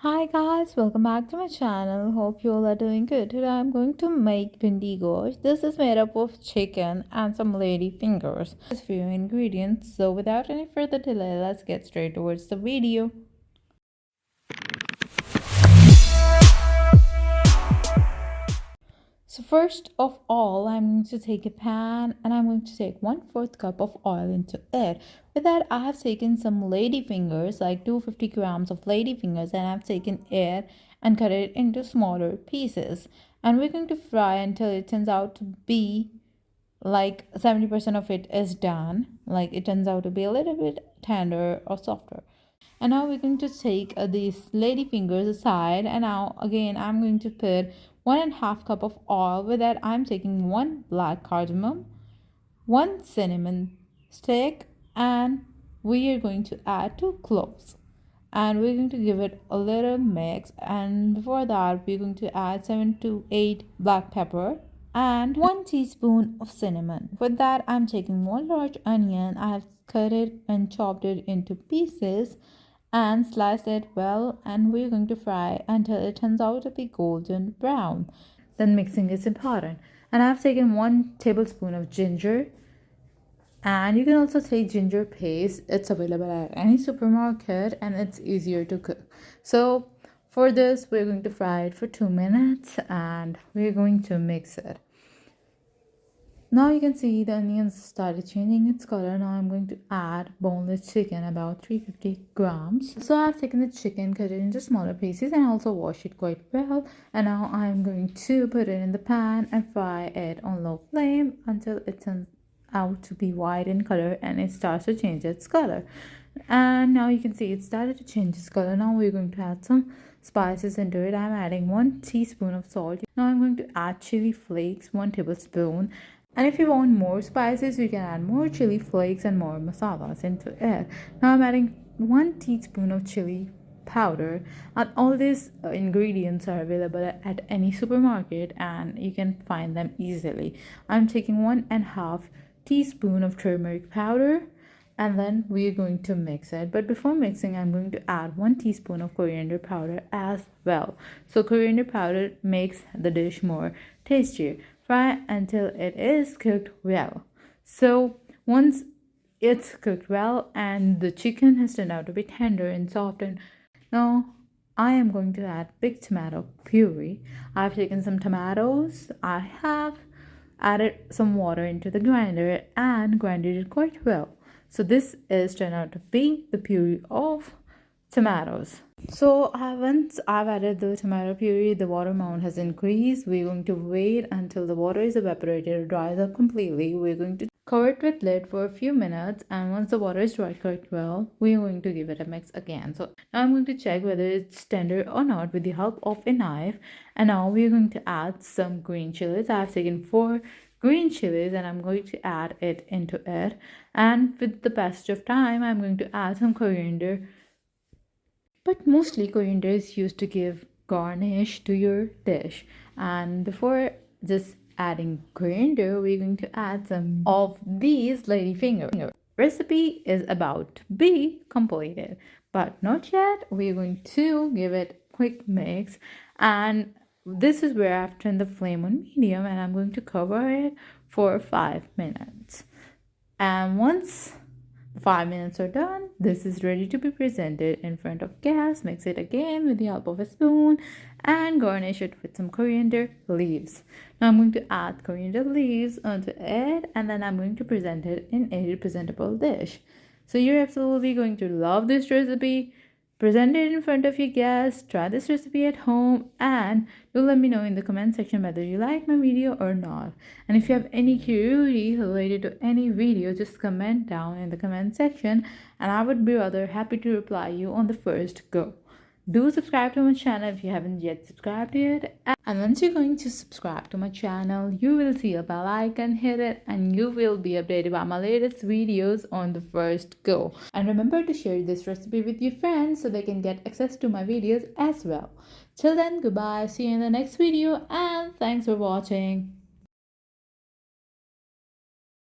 Hi guys, welcome back to my channel. Hope you all are doing good. Today I'm going to make Bhindi Gosht. This is made up of chicken and some lady fingers. Just few ingredients. So without any further delay, let's get straight towards the video. So first of all, I'm going to take a pan and I'm going to take 1/4 cup of oil into it. With that, I have taken some lady fingers, like 250 grams of lady fingers, and I've taken it and cut it into smaller pieces. And we're going to fry until it turns out to be like 70% of it is done. Like it turns out to be a little bit tender or softer. And now we're going to take these lady fingers aside, and now again I'm going to put 1.5 cup of oil. With that, I'm taking one black cardamom, one cinnamon stick, and we are going to add two cloves, and we're going to give it a little mix. And before that, we're going to add 7 to 8 black pepper and 1 teaspoon of cinnamon. With that, I'm taking one large onion. I have cut it and chopped it into pieces and slice it well, and we're going to fry until it turns out to be golden brown. Then mixing is important. And I've taken 1 tablespoon of ginger, and you can also take ginger paste. It's available at any supermarket and it's easier to cook. So for this, we're going to fry it for 2 minutes and we're going to mix it. Now you can see the onions started changing its color. Now I'm going to add boneless chicken, about 350 grams. So I've taken the chicken, cut it into smaller pieces, and also washed it quite well. And now I'm going to put it in the pan and fry it on low flame until it turns out to be white in color and it starts to change its color. And now you can see it started to change its color. Now we're going to add some spices into it. I'm adding 1 teaspoon of salt. Now I'm going to add chili flakes, 1 tablespoon. And if you want more spices, you can add more chili flakes and more masalas into it. Now I'm adding 1 teaspoon of chili powder, and all these ingredients are available at any supermarket and you can find them easily. I'm taking 1.5 teaspoon of turmeric powder, and then we're going to mix it. But before mixing, I'm going to add 1 teaspoon of coriander powder as well. So coriander powder makes the dish more tastier. Fry until it is cooked well. So once it's cooked well and the chicken has turned out to be tender and soft, and now I am going to add big tomato puree. I've taken some tomatoes. I have added some water into the grinder and grinded it quite well. So this is turned out to be the puree of tomatoes. So once I've added the tomato puree, the water amount has increased. We're going to wait until the water is evaporated or dries up completely. We're going to cover it with lid for a few minutes, and once the water is dried quite well, we're going to give it a mix again. So now I'm going to check whether it's tender or not with the help of a knife. And now we're going to add some green chilies. I've taken 4 green chilies and I'm going to add it into it. And with the passage of time, I'm going to add some coriander, but mostly coriander is used to give garnish to your dish. And before just adding coriander, we're going to add some of these lady finger. Recipe is about to be completed, but not yet. We're going to give it a quick mix, and this is where I've turned the flame on medium and I'm going to cover it for 5 minutes. And once 5 minutes are done, this is ready to be presented in front of gas. Mix it again with the help of a spoon and garnish it with some coriander leaves. Now I'm going to add coriander leaves onto it, and then I'm going to present it in a presentable dish. So you're absolutely going to love this recipe. Present it in front of your guests. Try this recipe at home, and do let me know in the comment section whether you like my video or not. And if you have any query related to any video, just comment down in the comment section and I would be rather happy to reply you on the first go. Do subscribe to my channel if you haven't yet subscribed yet. And once you're going to subscribe to my channel, you will see a bell icon. Hit it and you will be updated about my latest videos on the first go. And remember to share this recipe with your friends so they can get access to my videos as well. Till then, goodbye, see you in the next video, and thanks for watching.